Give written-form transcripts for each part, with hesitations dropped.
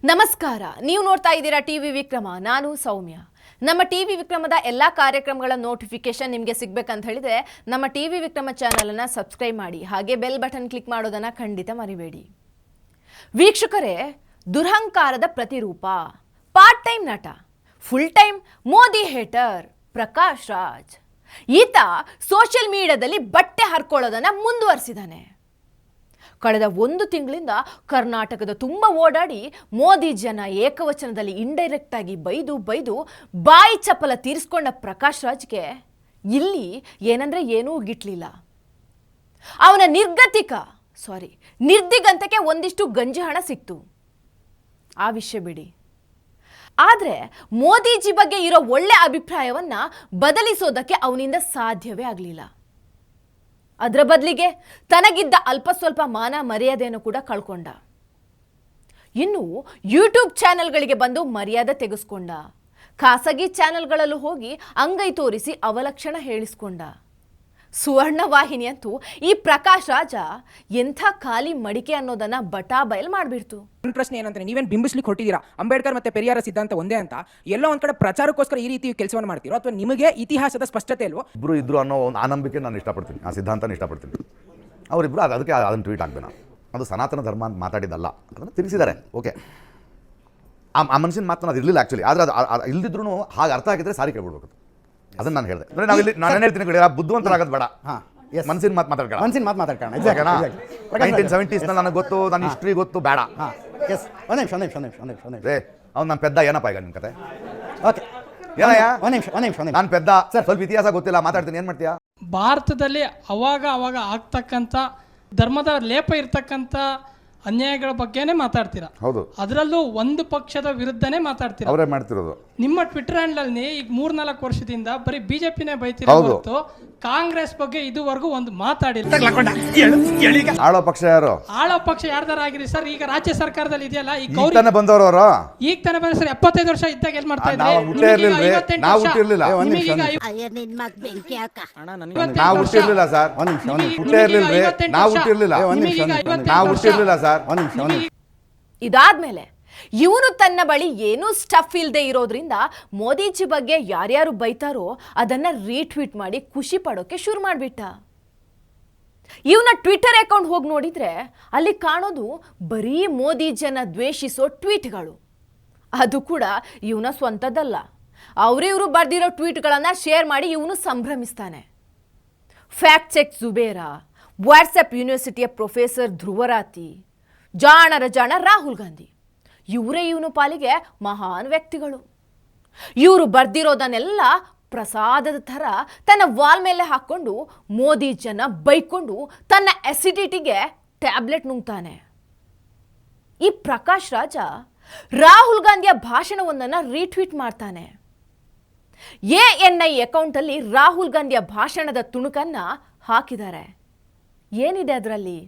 ನಮಸ್ಕಾರ. ನೀವು ನೋಡ್ತಾ ಇದ್ದೀರಾ ಟಿವಿ ವಿಕ್ರಮ. ನಾನು ಸೌಮ್ಯ. ನಮ್ಮ ಟಿವಿ ವಿಕ್ರಮದ ಎಲ್ಲ ಕಾರ್ಯಕ್ರಮಗಳ ನೋಟಿಫಿಕೇಶನ್ ನಿಮಗೆ ಸಿಗಬೇಕಂತ ಹೇಳಿದ್ರೆ ನಮ್ಮ ಟಿವಿ ವಿಕ್ರಮ ಚಾನೆಲ್ ಅನ್ನು ಸಬ್ಸ್ಕ್ರೈಬ್ ಮಾಡಿ, ಹಾಗೆ ಬೆಲ್ ಬಟನ್ ಕ್ಲಿಕ್ ಮಾಡೋದನ್ನ ಖಂಡಿತ ಮರಿಬೇಡಿ. ವೀಕ್ಷಕರೇ, ದುರಹಂಕಾರದ ಪ್ರತಿರೂಪ, ಪಾರ್ಟ್ ಟೈಮ್ ನಟ, full time Modi hater Prakash Raj ಈತ ಸೋಷಿಯಲ್ ಮೀಡಿಯಾದಲ್ಲಿ ಬಟ್ಟೆ ಹರ್ಕೊಳ್ಳೋದನ್ನ ಮುಂದುವರಿಸಿದ್ದಾನೆ. ಕಳೆದ 1 ತಿಂಗಳಿಂದ ಕರ್ನಾಟಕದ ತುಂಬ ಓಡಾಡಿ ಮೋದಿಜಿಯನ್ನ ಏಕವಚನದಲ್ಲಿ ಇಂಡೈರೆಕ್ಟ್ ಆಗಿ ಬೈದು ಬಾಯಿ ಚಪ್ಪಲ ತೀರಿಸ್ಕೊಂಡ ಪ್ರಕಾಶ್ ರಾಜ್ಗೆ ಇಲ್ಲಿ ಏನಂದ್ರೆ ಏನೂ ಗಿಟ್ಲಿಲ್ಲ. ಅವನ ನಿರ್ದಿಗಂತಕ್ಕೆ ಒಂದಿಷ್ಟು ಗಂಜಿ ಹಣ ಸಿಕ್ತು, ಆ ವಿಷಯ ಬಿಡಿ. ಆದರೆ ಮೋದಿಜಿ ಬಗ್ಗೆ ಇರೋ ಒಳ್ಳೆ ಅಭಿಪ್ರಾಯವನ್ನ ಬದಲಿಸೋದಕ್ಕೆ ಅವನಿಂದ ಸಾಧ್ಯವೇ ಆಗಲಿಲ್ಲ. ಅದರ ಬದಲಿಗೆ ತನಗಿದ್ದ ಅಲ್ಪ ಸ್ವಲ್ಪ ಮಾನ ಮರ್ಯಾದೆಯನ್ನು ಕೂಡ ಕಳ್ಕೊಂಡ. ಇನ್ನು ಯೂಟ್ಯೂಬ್ ಚಾನೆಲ್ಗಳಿಗೆ ಬಂದು ಮರ್ಯಾದೆ ತೆಗೆಸ್ಕೊಂಡ. ಖಾಸಗಿ ಚಾನೆಲ್ಗಳಲ್ಲೂ ಹೋಗಿ ಅಂಗೈ ತೋರಿಸಿ ಅವಲಕ್ಷಣ ಹೇಳಿಸ್ಕೊಂಡ. ಸುವರ್ಣ ವಾಹಿನಿ ಅಂತೂ ಈ ಪ್ರಕಾಶ್ ರಾಜ ಎಂಥ ಖಾಲಿ ಮಡಿಕೆ ಅನ್ನೋದನ್ನ ಬಟಾ ಬಯಲ್ ಮಾಡಿಬಿಡ್ತು. ನನ್ನ ಪ್ರಶ್ನೆ ಏನಂದ್ರೆ, ನೀವೇನು ಬಿಂಬಿಸ್ಲಿಕ್ಕೆ ಹೊಟ್ಟಿದ್ದೀರಾ ಅಂಬೇಡ್ಕರ್ ಮತ್ತೆ ಪೆರಿಯಾರ ಸಿದ್ಧಾಂತ ಒಂದೇ ಅಂತ? ಎಲ್ಲೋ ಒಂದ್ ಕಡೆ ಪ್ರಚಾರಕ್ಕೋಸ್ಕರ ಈ ರೀತಿ ಕೆಲಸವನ್ನು ಮಾಡ್ತೀರೋ, ಅಥವಾ ನಿಮಗೆ ಇತಿಹಾಸದ ಸ್ಪಷ್ಟತೆ ಇಲ್ವೋ? ಇಬ್ರು ಇದ್ರು ಅನ್ನೋ ಒಂದು ಆ ನಂಬಿಕೆ ನಾನು ಇಷ್ಟಪಡ್ತೀನಿ, ಆ ಸಿದ್ಧಾಂತ ಇಷ್ಟಪಡ್ತೀನಿ. ಅವರಿಬ್ಬರು ಅದಕ್ಕೆ ಅದನ್ನು ಟ್ವೀಟ್ ಆಗಬೇಕು. ಅದು ಸನಾತನ ಧರ್ಮ ಅಂತ ಮಾತಾಡಿದ್ದಲ್ಲ, ಅದನ್ನು ತಿಳಿಸಿದ್ದಾರೆ. ಓಕೆ, ಆ ಮನುಷ್ಯನ ಮಾತನ್ನು ಅದು ಇರಲಿಲ್ಲ ಆ್ಯಕ್ಚುಲಿ. ಆದರೆ ಅದು ಇಲ್ದಿದ್ರು ಹಾಗೆ ಅರ್ಥ ಆಗಿದ್ರೆ ಸಾರಿ ಕೇಳ್ಬಿಡ್ಬೇಕು. ಅದನ್ನು ನಾನು ಹೇಳಿದೆ. ಅಂದರೆ ನಾವಿಲ್ಲಿ ನಾನು ಹೇಳ್ತೀನಿ, ಬುದ್ಧಿವಂತರಾಗೋದು ಬೇಡ, ಮನಸ್ಸಿನ ಮಾತು ಮಾತಾಡ್ಕೊಳ್ಳೋಣ. 1970s ನನಗೆ ಗೊತ್ತು, ನನ್ನ ಹಿಸ್ಟ್ರಿ ಗೊತ್ತು, ಬೇಡ. ಅವ್ನು ನನ್ನ ಪೆದ್ದ ಏನಪ್ಪ ಈಗ ನಿಮ್ಮ ಕತೆ? ಓಕೆ, ಏನಯ್ಯ ನಾನು ಪೆದ್ದ, ಸ್ವಲ್ಪ ಇತಿಹಾಸ ಗೊತ್ತಿಲ್ಲ, ಮಾತಾಡ್ತೀನಿ, ಏನು ಮಾಡ್ತೀಯಾ? ಭಾರತದಲ್ಲಿ ಅವಾಗ ಆಗ್ತಕ್ಕಂಥ ಧರ್ಮದ ಲೇಪ ಇರ್ತಕ್ಕಂಥ ಅನ್ಯಾಯಗಳ ಬಗ್ಗೆನೇ ಮಾತಾಡ್ತೀರಾ. ಹೌದು, ಅದರಲ್ಲೂ ಒಂದು ಪಕ್ಷದ ವಿರುದ್ಧನೇ ಮಾತಾಡ್ತೀರಾ. ಅವರೇ ಮಾಡ್ತಿರೋದು. ನಿಮ್ಮ ಟ್ವಿಟರ್ ಹ್ಯಾಂಡಲ್ ಈಗ 3-4 ವರ್ಷದಿಂದ ಬರೀ ಬಿಜೆಪಿನೇ ಬೈತೀರಾ ಹೊರತು ಕಾಂಗ್ರೆಸ್ ಬಗ್ಗೆ ಇದುವರೆಗೂ ಒಂದು ಮಾತಾಡಿಲ್ಲ. ಆಳೋ ಪಕ್ಷ ಯಾರು? ಆಳೋ ಪಕ್ಷ ಯಾರ್ದಾರ ಆಗಿರಿ ಸರ್. ಈಗ ರಾಜ್ಯ ಸರ್ಕಾರದಲ್ಲಿ ಇದೆಯಲ್ಲ, ಈಗ ತಾನೇ ಬಂದವರು ಅವರು. ಈಗ ತಾನೇ ಬಂದ ಸರ್. 75 ವರ್ಷ ಇದ್ದಾಗ ಏನ್ ಮಾಡ್ತಾ ಇದ್ರಿ? ನಾವು ಹುಟ್ಟಿರ್ಲಿಲ್ಲ ಸರ್. ನಾವು ಹುಟ್ಟಿರ್ಲಿಲ್ಲ ಸರ್. ನಾವು ಹುಟ್ಟಿರ್ಲಿಲ್ಲ ಸರ್. ಇದಾದ್ಮೇಲೆ ಇವನು ತನ್ನ ಬಳಿ ಏನೂ ಸ್ಟಫ್ ಇಲ್ಲದೆ ಇರೋದ್ರಿಂದ ಮೋದಿಜಿ ಬಗ್ಗೆ ಯಾರ್ಯಾರು ಬೈತಾರೋ ಅದನ್ನ ರೀಟ್ವೀಟ್ ಮಾಡಿ ಖುಷಿ ಪಡೋಕೆ ಶುರು ಮಾಡಿಬಿಟ್ಟ. ಇವನ ಟ್ವಿಟರ್ ಅಕೌಂಟ್ ಹೋಗಿ ನೋಡಿದ್ರೆ ಅಲ್ಲಿ ಕಾಣೋದು ಬರೀ ಮೋದಿಜಿಯನ್ನ ದ್ವೇಷಿಸೋ ಟ್ವೀಟ್ಗಳು. ಅದು ಕೂಡ ಇವನ ಸ್ವಂತದ್ದಲ್ಲ. ಅವರಿವರು ಬರೆದಿರೋ ಟ್ವೀಟ್ಗಳನ್ನು ಶೇರ್ ಮಾಡಿ ಇವನು ಸಂಭ್ರಮಿಸ್ತಾನೆ. ಫ್ಯಾಕ್ಟ್ ಚೆಕ್ ಜುಬೇರಾ, ವಾಟ್ಸಪ್ ಯೂನಿವರ್ಸಿಟಿಯ ಪ್ರೊಫೆಸರ್ ಧ್ರುವರಾತಿ, ಜಾಣರ ಜಾಣ ರಾಹುಲ್ ಗಾಂಧಿ, ಇವರೇ ಇವನು ಪಾಲಿಗೆ ಮಹಾನ್ ವ್ಯಕ್ತಿಗಳು. ಇವರು ಬರ್ದಿರೋದನ್ನೆಲ್ಲ ಪ್ರಸಾದದ ಥರ ತನ್ನ ವಾಲ್ ಮೇಲೆ ಹಾಕ್ಕೊಂಡು ಮೋದಿಜಿಯನ್ನ ಬೈಕೊಂಡು ತನ್ನ ಅಸಿಡಿಟಿಗೆ ಟ್ಯಾಬ್ಲೆಟ್ ನುಂಗ್ತಾನೆ. ಈ ಪ್ರಕಾಶ್ ರಾಜ ರಾಹುಲ್ ಗಾಂಧಿಯ ಭಾಷಣವೊಂದನ್ನು ರೀಟ್ವೀಟ್ ಮಾಡ್ತಾನೆ. ANI ಅಕೌಂಟಲ್ಲಿ ರಾಹುಲ್ ಗಾಂಧಿಯ ಭಾಷಣದ ತುಣುಕನ್ನ ಹಾಕಿದ್ದಾರೆ. ಏನಿದೆ ಅದರಲ್ಲಿ?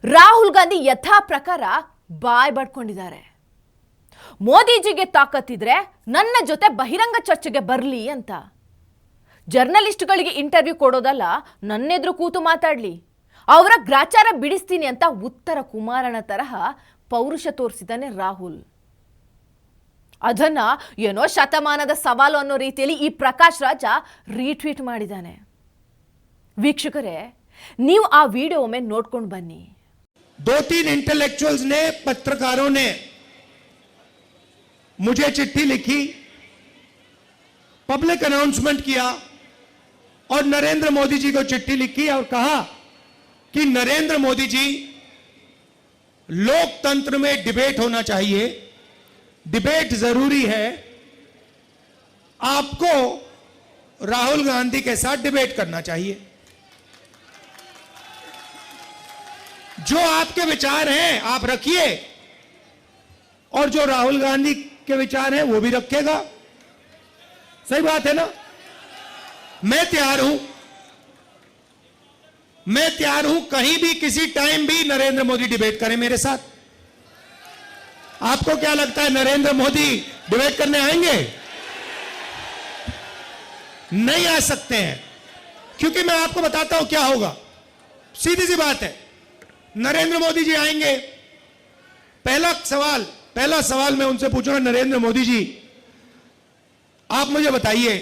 ರಾಹುಲ್ ಗಾಂಧಿ ಯಥಾ ಪ್ರಕಾರ ಬಾಯ್ ಬಡ್ಕೊಂಡಿದ್ದಾರೆ. ಮೋದಿಜಿಗೆ ತಾಕತ್ತಿದ್ರೆ ನನ್ನ ಜೊತೆ ಬಹಿರಂಗ ಚರ್ಚೆಗೆ ಬರಲಿ ಅಂತ. ಜರ್ನಲಿಸ್ಟ್ಗಳಿಗೆ ಇಂಟರ್ವ್ಯೂ ಕೊಡೋದಲ್ಲ, ನನ್ನೆದುರು ಕೂತು ಮಾತಾಡಲಿ, ಅವರ ಗ್ರಾಚಾರ ಬಿಡಿಸ್ತೀನಿ ಅಂತ ಉತ್ತರ ಕುಮಾರನ ತರಹ ಪೌರುಷ ತೋರಿಸಿದ್ದಾನೆ ರಾಹುಲ್. ಅದನ್ನ ಏನೋ ಶತಮಾನದ ಸವಾಲು ಅನ್ನೋ ರೀತಿಯಲ್ಲಿ ಈ ಪ್ರಕಾಶ್ ರಾಜ ರೀಟ್ವೀಟ್ ಮಾಡಿದ್ದಾನೆ. ವೀಕ್ಷಕರೇ, ನೀವು ಆ ವಿಡಿಯೋ ಒಮ್ಮೆ ನೋಡ್ಕೊಂಡು ಬನ್ನಿ. 2-3 इंटेलेक्चुअल्स ने, पत्रकारों ने मुझे चिट्ठी लिखी, पब्लिक अनाउंसमेंट किया और नरेंद्र मोदी जी को चिट्ठी लिखी और कहा कि नरेंद्र मोदी जी, लोकतंत्र में डिबेट होना चाहिए, डिबेट जरूरी है, आपको राहुल गांधी के साथ डिबेट करना चाहिए. जो आपके विचार हैं आप रखिए और जो राहुल गांधी के विचार हैं वो भी रखेगा. सही बात है ना? मैं तैयार हूं कहीं भी किसी टाइम भी नरेंद्र मोदी डिबेट करें मेरे साथ. आपको क्या लगता है नरेंद्र मोदी डिबेट करने आएंगे? नहीं आ सकते हैं, क्योंकि मैं आपको बताता हूं क्या होगा. सीधी सी बात है, नरेंद्र मोदी जी आएंगे, पहला सवाल पहला सवाल मैं उनसे पूछूंगा, नरेंद्र मोदी जी, आप मुझे बताइए,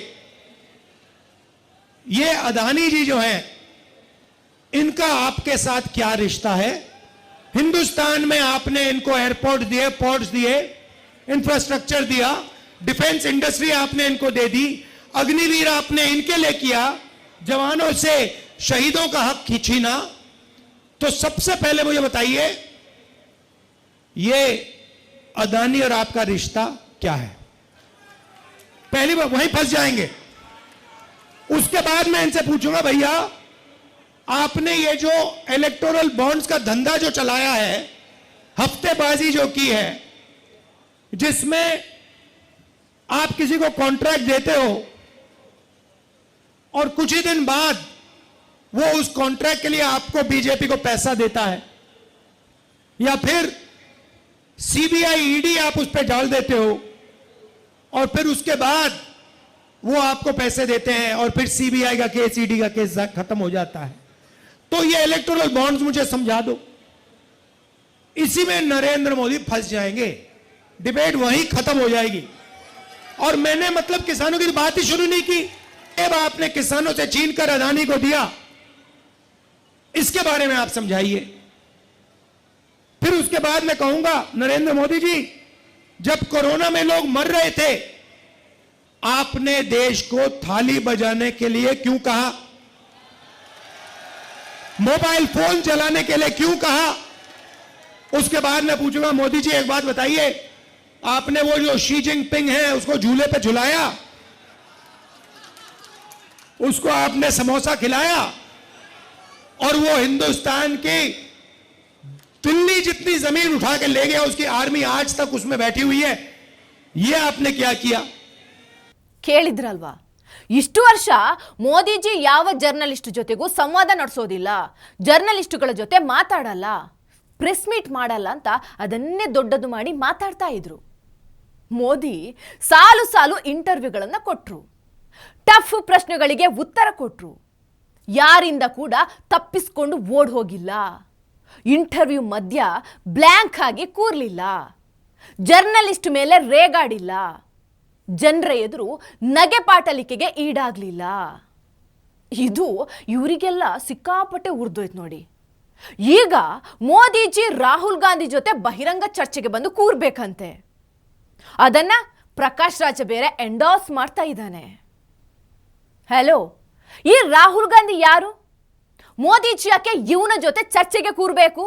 ये अदानी जी जो हैं, इनका आपके साथ क्या रिश्ता है? हिंदुस्तान में आपने इनको एयरपोर्ट दिए, पोर्ट्स दिए, इंफ्रास्ट्रक्चर दिया, डिफेंस इंडस्ट्री आपने इनको दे दी, अग्निवीर आपने इनके लिए किया, जवानों से शहीदों का हक खींचीना। तो सबसे पहले मुझे बताइए, ये अदानी और आपका रिश्ता क्या है? पहली बार वहीं फंस जाएंगे। उसके बाद मैं इनसे पूछूंगा, भैया आपने ये जो इलेक्टोरल बॉन्ड्स का धंधा जो चलाया है, हफ्तेबाजी जो की है, जिसमें आप किसी को कॉन्ट्रैक्ट देते हो और कुछ ही दिन बाद वो उस कॉन्ट्रैक्ट के लिए आपको बीजेपी को पैसा देता है, या फिर सीबीआई ईडी आप उस पर डाल देते हो और फिर उसके बाद वो आपको पैसे देते हैं और फिर सीबीआई का केस, ईडी का केस खत्म हो जाता है। तो ये इलेक्टोरल बॉन्ड्स मुझे समझा दो। इसी में नरेंद्र मोदी फंस जाएंगे, डिबेट वहीं खत्म हो जाएगी। और मैंने मतलब किसानों की बात ही शुरू नहीं की। अब आपने किसानों से छीन कर अदानी को दिया, इसके बारे में आप समझाइए। फिर उसके बाद मैं कहूंगा, नरेंद्र मोदी जी, जब कोरोना में लोग मर रहे थे, आपने देश को थाली बजाने के लिए क्यों कहा? मोबाइल फोन चलाने के लिए क्यों कहा? उसके बाद मैं पूछूंगा, मोदी जी एक बात बताइए, आपने वो जो शी जिनपिंग है उसको झूले पे झुलाया, उसको आपने समोसा खिलाया, और वो हिंदुस्तान की दिल्ली जितनी जमीन उठा के ले गया, उसकी आर्मी आज तक उसमें बैठी हुई है। ये आपने क्या किया? ಕೇಳಿದ್ರಲ್ವಾ, ಇಷ್ಟು ವರ್ಷ ಮೋದಿಜಿ ಯಾವ ಜರ್ನಲಿಸ್ಟ್ ಜೊತೆಗೂ ಸಂವಾದ ನಡೆಸೋದಿಲ್ಲ, ಜರ್ನಲಿಸ್ಟ್ಗಳ ಜೊತೆ ಮಾತಾಡಲ್ಲ, ಪ್ರೆಸ್ ಮೀಟ್ ಮಾಡಲ್ಲ ಅಂತ ಅದನ್ನೇ ದೊಡ್ಡದು ಮಾಡಿ ಮಾತಾಡ್ತಾ ಇದ್ರು. ಮೋದಿ ಸಾಲು ಸಾಲು ಇಂಟರ್ವ್ಯೂಗಳನ್ನು ಕೊಟ್ರು, ಟಫ್ ಪ್ರಶ್ನೆಗಳಿಗೆ ಉತ್ತರ ಕೊಟ್ರು, ಯಾರಿಂದ ಕೂಡ ತಪ್ಪಿಸ್ಕೊಂಡು ಓಡ್ ಹೋಗಿಲ್ಲ, ಇಂಟರ್ವ್ಯೂ ಮಧ್ಯ ಬ್ಲ್ಯಾಂಕ್ ಆಗಿ ಕೂರ್ಲಿಲ್ಲ, ಜರ್ನಲಿಸ್ಟ್ ಮೇಲೆ ರೇಗಾಡಿಲ್ಲ, ಜನರ ಎದುರು ನಗೆಪಾಟಲಿಕೆಗೆ ಈಡಾಗ್ಲಿಲ್ಲ. ಇದು ಇವರಿಗೆಲ್ಲ ಸಿಕ್ಕಾಪಟ್ಟೆ ಉರ್ದೋಯ್ತು ನೋಡಿ. ಈಗ ಮೋದಿಜಿ ರಾಹುಲ್ ಗಾಂಧಿ ಜೊತೆ ಬಹಿರಂಗ ಚರ್ಚೆಗೆ ಬಂದು ಕೂರ್ಬೇಕಂತೆ. ಅದನ್ನ ಪ್ರಕಾಶ್ ರಾಜ ಬೇರೆ ಎಂಡೋರ್ಸ್ ಮಾಡ್ತಾ ಇದ್ದಾನೆ. ಹಲೋ, ಈ ರಾಹುಲ್ ಗಾಂಧಿ ಯಾರು? ಮೋದಿಜಿ ಯಾಕೆ ಇವನ ಜೊತೆ ಚರ್ಚೆಗೆ ಕೂರ್ಬೇಕು?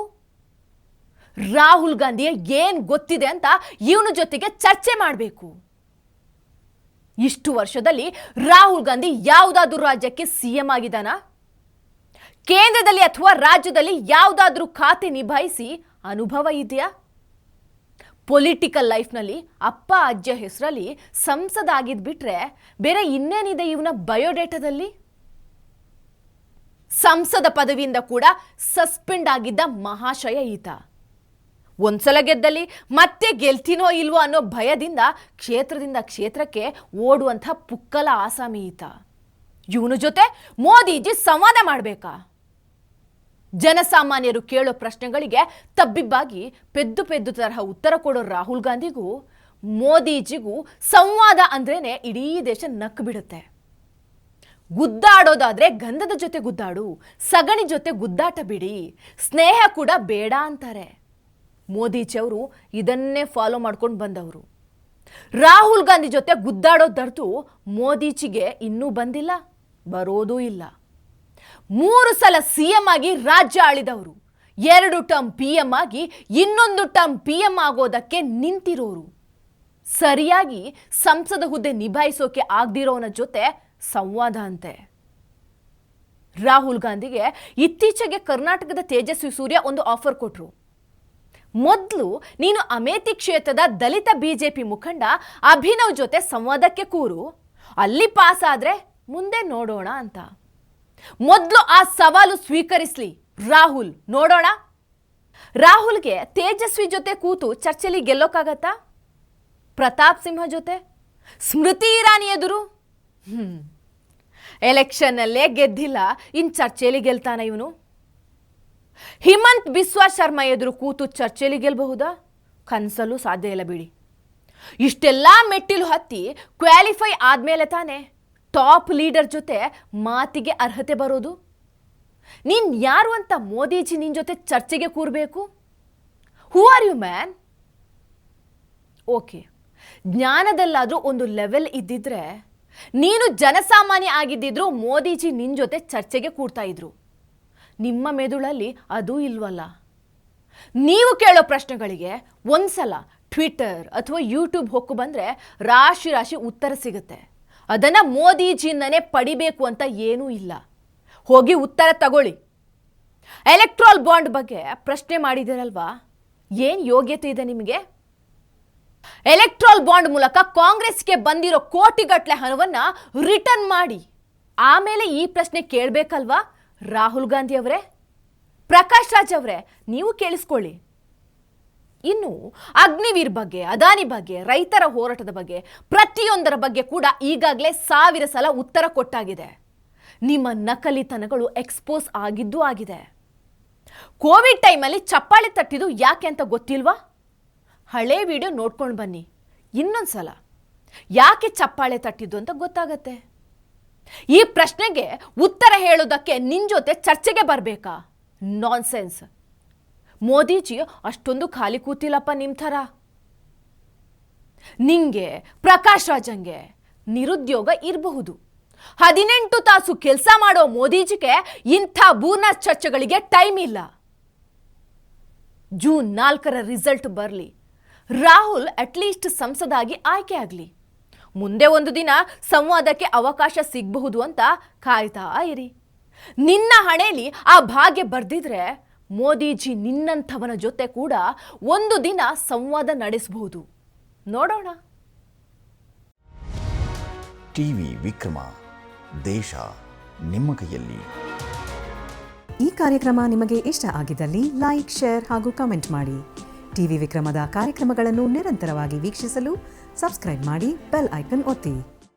ರಾಹುಲ್ ಗಾಂಧಿಯ ಏನ್ ಗೊತ್ತಿದೆ ಅಂತ ಇವನ ಜೊತೆಗೆ ಚರ್ಚೆ ಮಾಡಬೇಕು. ಇಷ್ಟು ವರ್ಷದಲ್ಲಿ ರಾಹುಲ್ ಗಾಂಧಿ ಯಾವುದಾದ್ರೂ ರಾಜ್ಯಕ್ಕೆ ಸಿಎಂ ಆಗಿದ್ದಾನಾ? ಕೇಂದ್ರದಲ್ಲಿ ಅಥವಾ ರಾಜ್ಯದಲ್ಲಿ ಯಾವುದಾದ್ರೂ ಖಾತೆ ನಿಭಾಯಿಸಿ ಅನುಭವ ಇದೆಯಾ? ಪೊಲಿಟಿಕಲ್ ಲೈಫ್ನಲ್ಲಿ ಅಪ್ಪ ಅಜ್ಜ ಹೆಸರಲ್ಲಿ ಸಂಸದ ಆಗಿದ್ ಬಿಟ್ರೆ ಬೇರೆ ಇನ್ನೇನಿದೆ ಇವನ ಬಯೋಡೇಟಾದಲ್ಲಿ? ಸಂಸದ ಪದವಿಯಿಂದ ಕೂಡ ಸಸ್ಪೆಂಡ್ ಆಗಿದ್ದ ಮಹಾಶಯ ಈತ. ಒಂದ್ಸಲ ಗೆದ್ದಲ್ಲಿ ಮತ್ತೆ ಗೆಲ್ತೀನೋ ಇಲ್ವೋ ಅನ್ನೋ ಭಯದಿಂದ ಕ್ಷೇತ್ರದಿಂದ ಕ್ಷೇತ್ರಕ್ಕೆ ಓಡುವಂಥ ಪುಕ್ಕಲ ಆಸಾಮಿ ಈತ. ಇವನ ಜೊತೆ ಮೋದಿಜಿ ಸಂವಾದ ಮಾಡಬೇಕಾ? ಜನಸಾಮಾನ್ಯರು ಕೇಳೋ ಪ್ರಶ್ನೆಗಳಿಗೆ ತಬ್ಬಿಬ್ಬಾಗಿ ಪೆದ್ದು ಪೆದ್ದು ತರಹ ಉತ್ತರ ಕೊಡೋ ರಾಹುಲ್ ಗಾಂಧಿಗೂ ಮೋದಿಜಿಗೂ ಸಂವಾದ ಅಂದ್ರೇನೆ ಇಡೀ ದೇಶ ನಕ್ಕು ಬಿಡುತ್ತೆ. ಗುದ್ದಾಡೋದಾದ್ರೆ ಗಂಧದ ಜೊತೆ ಗುದ್ದಾಡು, ಸಗಣಿ ಜೊತೆ ಗುದ್ದಾಟ ಬಿಡಿ, ಸ್ನೇಹ ಕೂಡ ಬೇಡ ಅಂತಾರೆ. ಮೋದಿಜಿ ಅವರು ಇದನ್ನೇ ಫಾಲೋ ಮಾಡ್ಕೊಂಡು ಬಂದವರು. ರಾಹುಲ್ ಗಾಂಧಿ ಜೊತೆ ಗುದ್ದಾಡೋ ದರ್ದು ಮೋದಿಜಿಗೆ ಇನ್ನೂ ಬಂದಿಲ್ಲ, ಬರೋದೂ ಇಲ್ಲ. 3 ಸಲ ಸಿಎಂ ಆಗಿ ರಾಜ್ಯ ಆಳಿದವರು, 2 ಟರ್ಮ್ ಪಿಎಂ ಆಗಿ ಇನ್ನೊಂದು ಟರ್ಮ್ ಪಿಎಂ ಆಗೋದಕ್ಕೆ ನಿಂತಿರೋರು, ಸರಿಯಾಗಿ ಸಂಸದ ಹುದ್ದೆ ನಿಭಾಯಿಸೋಕೆ ಆಗದಿರೋನ ಜೊತೆ ಸಂವಾದ ಅಂತೆ. ರಾಹುಲ್ ಗಾಂಧಿಗೆ ಇತ್ತೀಚೆಗೆ ಕರ್ನಾಟಕದ ತೇಜಸ್ವಿ ಸೂರ್ಯ ಒಂದು ಆಫರ್ ಕೊಟ್ರು. ಮೊದಲು ನೀನು ಅಮೇಥಿ ಕ್ಷೇತ್ರದ ದಲಿತ ಬಿಜೆಪಿ ಮುಖಂಡ ಅಭಿನವ್ ಜೊತೆ ಸಂವಾದಕ್ಕೆ ಕೂರು, ಅಲ್ಲಿ ಪಾಸ್ ಆದ್ರೆ ಮುಂದೆ ನೋಡೋಣ ಅಂತ. ಮೊದಲು ಆ ಸವಾಲು ಸ್ವೀಕರಿಸ್ಲಿ ರಾಹುಲ್, ನೋಡೋಣ. ರಾಹುಲ್ಗೆ ತೇಜಸ್ವಿ ಜೊತೆ ಕೂತು ಚರ್ಚೆಲಿ ಗೆಲ್ಲೋಕ್ಕಾಗತ್ತಾ? ಪ್ರತಾಪ್ ಸಿಂಹ ಜೊತೆ, ಸ್ಮೃತಿ ಇರಾನಿ ಎದುರು ಎಲೆಕ್ಷನ್ನಲ್ಲೇ ಗೆದ್ದಿಲ್ಲ, ಇನ್ ಚರ್ಚೆಲಿ ಗೆಲ್ತಾನ ಇವನು? ಹಿಮಂತ್ ಬಿಸ್ವಾ ಶರ್ಮಾ ಎದುರು ಕೂತು ಚರ್ಚೆಲಿ ಗೆಲ್ಲಬಹುದಾ? ಕನಸಲ್ಲೂ ಸಾಧ್ಯ ಇಲ್ಲ ಬಿಡಿ. ಇಷ್ಟೆಲ್ಲ ಮೆಟ್ಟಿಲು ಹತ್ತಿ ಕ್ವಾಲಿಫೈ ಆದಮೇಲೆ ತಾನೇ ಟಾಪ್ ಲೀಡರ್ ಜೊತೆ ಮಾತಿಗೆ ಅರ್ಹತೆ ಬರೋದು. ನೀನು ಯಾರು ಅಂತ ಮೋದಿಜಿ ನಿನ್ನ ಜೊತೆ ಚರ್ಚೆಗೆ ಕೂರಬೇಕು? Who are you man? Okay, ಜ್ಞಾನದಲ್ಲಾದರೂ ಒಂದು ಲೆವೆಲ್ ಇದ್ದಿದ್ರೆ ನೀನು ಜನಸಾಮಾನ್ಯ ಆಗಿದ್ದಿದ್ರು ಮೋದಿಜಿ ನಿನ್ನ ಜೊತೆ ಚರ್ಚೆಗೆ ಕೂರ್ತಾ ಇದ್ರು. ನಿಮ್ಮ ಮೆದುಳಲ್ಲಿ ಅದೂ ಇಲ್ವಲ್ಲ. ನೀವು ಕೇಳೋ ಪ್ರಶ್ನೆಗಳಿಗೆ ಒಂದ್ಸಲ ಟ್ವಿಟರ್ ಅಥವಾ ಯೂಟ್ಯೂಬ್ ಹೊಕ್ಕು ಬಂದರೆ ರಾಶಿ ರಾಶಿ ಉತ್ತರ ಸಿಗುತ್ತೆ. ಅದನ್ನು ಮೋದಿಜಿಯಿಂದನೇ ಪಡಿಬೇಕು ಅಂತ ಏನೂ ಇಲ್ಲ. ಹೋಗಿ ಉತ್ತರ ತಗೊಳ್ಳಿ. ಎಲೆಕ್ಟ್ರಾಲ್ ಬಾಂಡ್ ಬಗ್ಗೆ ಪ್ರಶ್ನೆ ಮಾಡಿದಿರಲ್ವಾ? ಏನು ಯೋಗ್ಯತೆ ಇದೆ ನಿಮಗೆ? ಎಲೆಕ್ಟ್ರಾಲ್ ಬಾಂಡ್ ಮೂಲಕ ಕಾಂಗ್ರೆಸ್ಗೆ ಬಂದಿರೋ ಕೋಟಿಗಟ್ಟಲೆ ಹಣವನ್ನು ರಿಟರ್ನ್ ಮಾಡಿ ಆಮೇಲೆ ಈ ಪ್ರಶ್ನೆ ಕೇಳಬೇಕಲ್ವಾ? ರಾಹುಲ್ ಗಾಂಧಿ ಅವರೇ, ಪ್ರಕಾಶ್ ರಾಜ್ ಅವರೇ, ನೀವು ಕೇಳಿಸ್ಕೊಳ್ಳಿ. ಇನ್ನು ಅಗ್ನಿವೀರ್ ಬಗ್ಗೆ, ಅದಾನಿ ಬಗ್ಗೆ, ರೈತರ ಹೋರಾಟದ ಬಗ್ಗೆ, ಪ್ರತಿಯೊಂದರ ಬಗ್ಗೆ ಕೂಡ ಈಗಾಗಲೇ 1000 ಸಲ ಉತ್ತರ ಕೊಟ್ಟಾಗಿದೆ. ನಿಮ್ಮ ನಕಲಿತನಗಳು ಎಕ್ಸ್ಪೋಸ್ ಆಗಿದ್ದೂ ಆಗಿದೆ. ಕೋವಿಡ್ ಟೈಮಲ್ಲಿ ಚಪ್ಪಾಳೆ ತಟ್ಟಿದ್ದು ಯಾಕೆ ಅಂತ ಗೊತ್ತಿಲ್ವಾ? ಹಳೆ ವಿಡಿಯೋ ನೋಡ್ಕೊಂಡು ಬನ್ನಿ. ಇನ್ನೊಂದ್ಸಲ ಯಾಕೆ ಚಪ್ಪಾಳೆ ತಟ್ಟಿದ್ದು ಅಂತ ಗೊತ್ತಾಗತ್ತೆ. ಈ ಪ್ರಶ್ನೆಗೆ ಉತ್ತರ ಹೇಳೋದಕ್ಕೆ ನಿನ್ನ ಜೊತೆ ಚರ್ಚೆಗೆ ಬರಬೇಕಾ? ನಾನ್ಸೆನ್ಸ್. ಮೋದಿಜಿ ಅಷ್ಟೊಂದು ಖಾಲಿ ಕೂತಿಲ್ಲಪ್ಪ ನಿಮ್ಮ ಥರ. ನಿಂಗೆ, ಪ್ರಕಾಶ್ ರಾಜಂಗೆ ನಿರುದ್ಯೋಗ ಇರಬಹುದು. 18 ತಾಸು ಕೆಲಸ ಮಾಡೋ ಮೋದಿಜಿಗೆ ಇಂಥ ಬೋನಸ್ ಚರ್ಚೆಗಳಿಗೆ ಟೈಮ್ ಇಲ್ಲ. ಜೂನ್ 4ರ ರಿಸಲ್ಟ್ ಬರಲಿ, ರಾಹುಲ್ ಅಟ್ಲೀಸ್ಟ್ ಸಂಸದಾಗಿ ಆಯ್ಕೆ ಆಗಲಿ. ಮುಂದೆ ಒಂದು ದಿನ ಸಂವಾದಕ್ಕೆ ಅವಕಾಶ ಸಿಗಬಹುದು ಅಂತ ಕಾಯ್ತಾ ಇರಿ. ನಿನ್ನ ಹಣೆಯಲ್ಲಿ ಆ ಭಾಗ್ಯ ಬರ್ದಿದ್ರೆ ಮೋದಿಜಿ ನಿನ್ನಂಥವನ ಜೊತೆ ಕೂಡ ಒಂದು ದಿನ ಸಂವಾದ ನಡೆಸಬಹುದು. ನೋಡೋಣ. ಟಿವಿ ವಿಕ್ರಮ, ದೇಶ ನಿಮ್ಮ ಕೈಯಲ್ಲಿ. ಈ ಕಾರ್ಯಕ್ರಮ ನಿಮಗೆ ಇಷ್ಟ ಆಗಿದ್ದಲ್ಲಿ ಲೈಕ್, ಶೇರ್ ಹಾಗೂ ಕಮೆಂಟ್ ಮಾಡಿ. ಟಿವಿ ವಿಕ್ರಮದ ಕಾರ್ಯಕ್ರಮಗಳನ್ನು ನಿರಂತರವಾಗಿ ವೀಕ್ಷಿಸಲು ಸಬ್ಸ್ಕ್ರೈಬ್ ಮಾಡಿ, ಬೆಲ್ ಐಕನ್ ಒತ್ತಿ.